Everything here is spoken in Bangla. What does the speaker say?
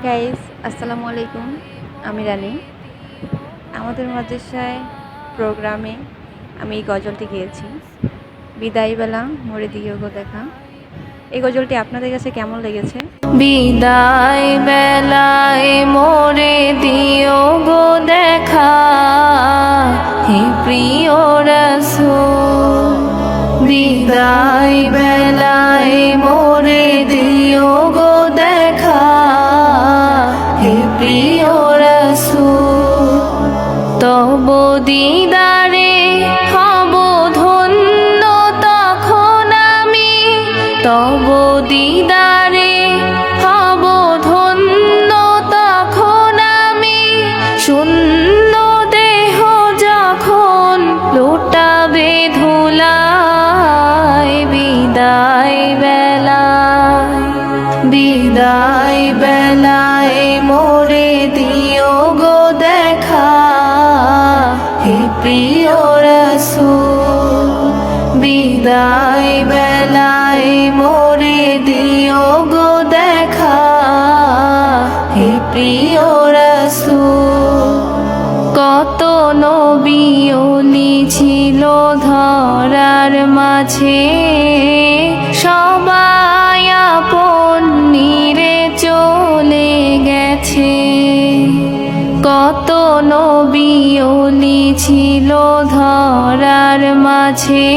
গাইস, আসসালামু আলাইকুম। আমি রানী। আমাদের মাদ্রাসায় প্রোগ্রামে আমি এই গজলটি গেয়েছি, বিদায় বেলা মোরে দিও গো দেখা। এই গজলটি আপনাদের কাছে কেমন লেগেছে? বিদায় বেলায় মোরে দিও গো দেখা, হে প্রিয় রাসূল। বিদায় বেলায় মোরে দিও গো দেখা, হে প্রিয় রাসূল। তব দিদারে হব ধন্য তখন আমি, তব দিদারে হব ধন্য তখন আমি। শূন্য দেহ যখন লুটাবে ধুলায়, বিদায় বেলায়, বিদায় বেলায় মোরে দিও গো দেখা, হে প্রিয় রাসূল। বিদায় বেলায় মোরে দিও গো দেখা, হে প্রিয় রাসূল। কত নবী ওলি ছিল ধরার মাঝে, সবাই আপন নিরে চলে গেছে। কত নবী ওলি ছিল ধরার মাঝে,